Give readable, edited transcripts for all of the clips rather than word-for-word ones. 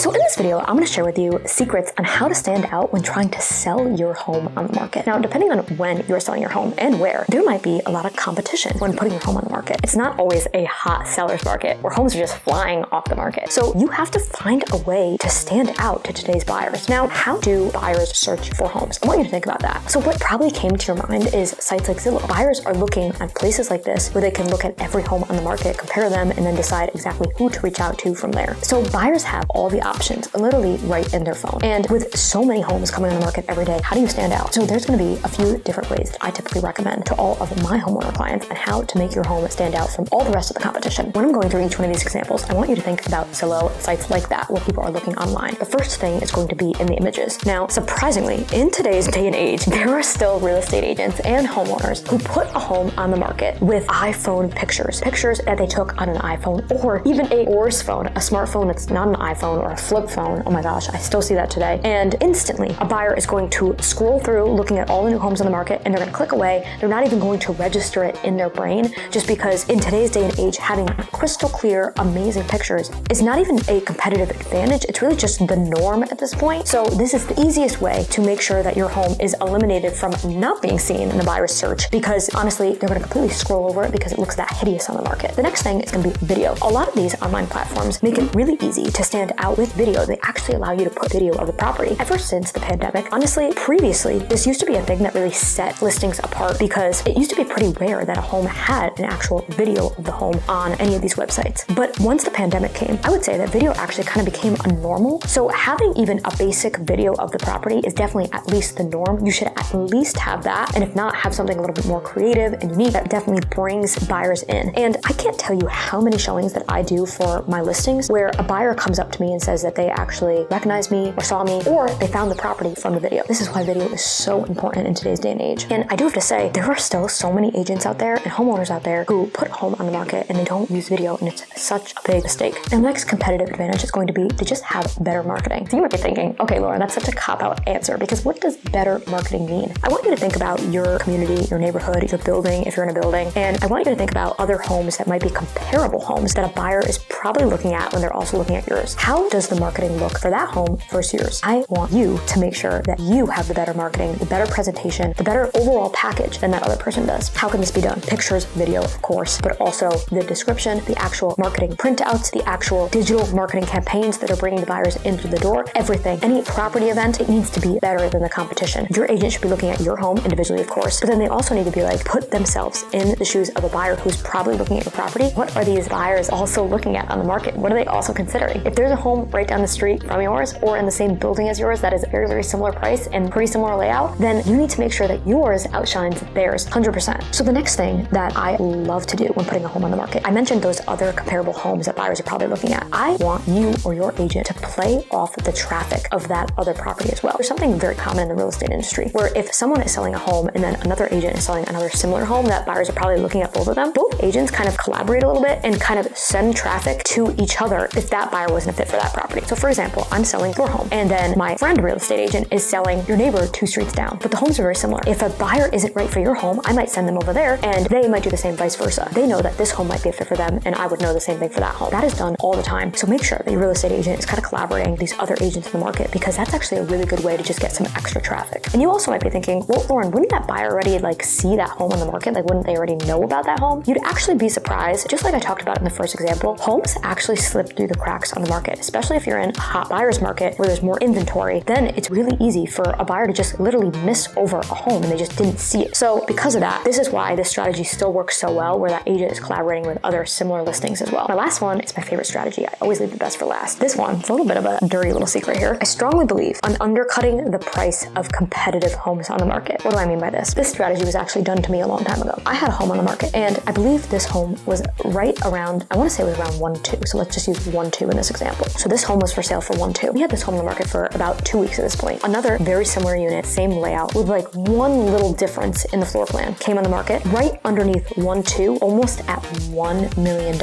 So in this video, I'm going to share with you secrets on how to stand out when trying to sell your home on the market. Now, depending on when you're selling your home and where, there might be a lot of competition when putting your home on the market. It's not always a hot seller's market where homes are just flying off the market. So you have to find a way to stand out to today's buyers. Now, how do buyers search for homes? I want you to think about that. So what probably came to your mind is sites like Zillow. Buyers are looking at places like this where they can look at every home on the market, compare them, and then decide exactly who to reach out to from there. So buyers have all the options literally right in their phone. And with so many homes coming on the market every day, how do you stand out? So there's going to be a few different ways that I typically recommend to all of my homeowner clients on how to make your home stand out from all the rest of the competition. When I'm going through each one of these examples, I want you to think about Zillow, sites like that where people are looking online. The first thing is going to be in the images. Now, surprisingly, in today's day and age, there are still real estate agents and homeowners who put a home on the market with iPhone pictures that they took on an iPhone, or even a worse phone, a smartphone that's not an iPhone or a flip phone. Oh my gosh, I still see that today. And instantly, a buyer is going to scroll through looking at all the new homes on the market, and they're going to click away. They're not even going to register it in their brain, just because in today's day and age, having crystal clear, amazing pictures is not even a competitive advantage. It's really just the norm at this point. So this is the easiest way to make sure that your home is eliminated from not being seen in the buyer's search, because honestly, they're going to completely scroll over it because it looks that hideous on the market. The next thing is going to be video. A lot of these online platforms make it really easy to stand out with video. They actually allow you to put video of the property. Ever since the pandemic, honestly, previously, this used to be a thing that really set listings apart, because it used to be pretty rare that a home had an actual video of the home on any of these websites. But once the pandemic came, I would say that video actually kind of became a normal. So having even a basic video of the property is definitely at least the norm. You should at least have that. And if not, have something a little bit more creative and unique that definitely brings buyers in. And I can't tell you how many showings that I do for my listings where a buyer comes up to me and says that they actually recognized me or saw me, or they found the property from the video. This is why video is so important in today's day and age. And I do have to say, there are still so many agents out there and homeowners out there who put a home on the market and they don't use video, and it's such a big mistake. And the next competitive advantage is going to be to just have better marketing. So you might be thinking, okay, Laura, that's such a cop-out answer, because what does better marketing mean? I want you to think about your community, your neighborhood, your building, if you're in a building, and I want you to think about other homes that might be comparable homes that a buyer is probably looking at when they're also looking at yours. How does the marketing look for that home versus yours? I want you to make sure that you have the better marketing, the better presentation, the better overall package than that other person does. How can this be done? Pictures, video, of course, but also the description, the actual marketing printouts, the actual digital marketing campaigns that are bringing the buyers in through the door, everything. Any property event, it needs to be better than the competition. Your agent should be looking at your home individually, of course, but then they also need to be like, put themselves in the shoes of a buyer who's probably looking at your property. What are these buyers also looking at on the market? What are they also considering? If there's a home right down the street from yours or in the same building as yours that is very, very similar price and pretty similar layout, then you need to make sure that yours outshines theirs 100%. So the next thing that I love to do when putting a home on the market, I mentioned those other comparable homes that buyers are probably looking at. I want you or your agent to play off the traffic of that other property as well. There's something very common in the real estate industry where if someone is selling a home and then another agent is selling another similar home that buyers are probably looking at both of them, both agents kind of collaborate a little bit and kind of send traffic to each other if that buyer wasn't a fit for that property. So for example, I'm selling your home and then my friend real estate agent is selling your neighbor 2 streets down, but the homes are very similar. If a buyer isn't right for your home, I might send them over there and they might do the same vice versa. They know that this home might be a fit for them and I would know the same thing for that home. That is done all the time. So make sure that your real estate agent is kind of collaborating with these other agents in the market, because that's actually a really good way to just get some extra traffic. And you also might be thinking, well, Lauren, wouldn't that buyer already see that home on the market? Wouldn't they already know about that home? You'd actually be surprised. Just like I talked about in the first example, homes actually slip through the cracks on the market, especially if you're in a hot buyer's market where there's more inventory. Then it's really easy for a buyer to just literally miss over a home and they just didn't see it. So because of that, this is why this strategy still works so well, where that agent is collaborating with other similar listings as well. My last one is my favorite strategy. I always leave the best for last. This one, it's a little bit of a dirty little secret here. I strongly believe on undercutting the price of competitive homes on the market. What do I mean by this? This strategy was actually done to me a long time ago. I had a home on the market and I believe this home was right around, I want to say it was around 1.2. So let's just use 1.2 in this example. So this home was for sale for 1.2. We had this home on the market for about 2 weeks at this point. Another very similar unit, same layout, with like one little difference in the floor plan, came on the market right underneath 1.2, almost at $1 million.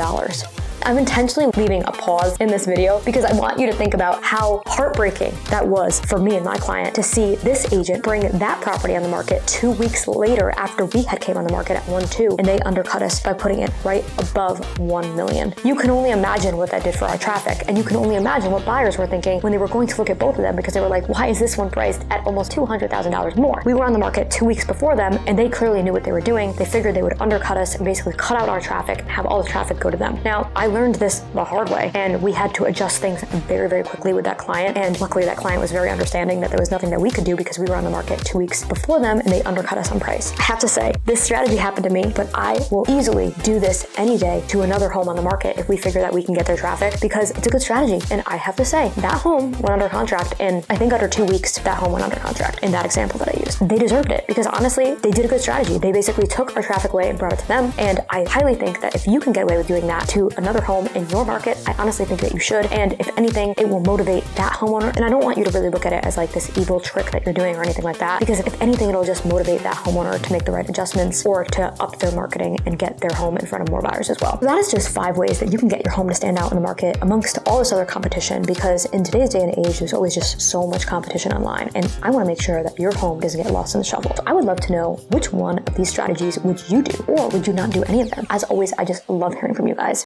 I'm intentionally leaving a pause in this video because I want you to think about how heartbreaking that was for me and my client to see this agent bring that property on the market 2 weeks later after we had came on the market at 1.2, and they undercut us by putting it right above 1 million. You can only imagine what that did for our traffic, and you can only imagine what buyers were thinking when they were going to look at both of them, because they were like, why is this one priced at almost $200,000 more? We were on the market 2 weeks before them, and they clearly knew what they were doing. They figured they would undercut us and basically cut out our traffic and have all the traffic go to them. Now, I learned this the hard way, and we had to adjust things very, very quickly with that client, and luckily that client was very understanding that there was nothing that we could do because we were on the market 2 weeks before them and they undercut us on price. I have to say, this strategy happened to me, but I will easily do this any day to another home on the market if we figure that we can get their traffic, because it's a good strategy. And I have to say, that home went under contract, and I think under 2 weeks, that home went under contract in that example that I used. They deserved it because honestly, they did a good strategy. They basically took our traffic away and brought it to them. And I highly think that if you can get away with doing that to another home in your market, I honestly think that you should. And if anything, it will motivate that homeowner. And I don't want you to really look at it as like this evil trick that you're doing or anything like that, because if anything, it'll just motivate that homeowner to make the right adjustments or to up their marketing and get their home in front of more buyers as well. So that is just 5 ways that you can get your home to stand out in the market amongst all this other competition, because in today's day and age, there's always just so much competition online. And I want to make sure that your home doesn't get lost in the shuffle. So I would love to know, which one of these strategies would you do, or would you not do any of them? As always, I just love hearing from you guys.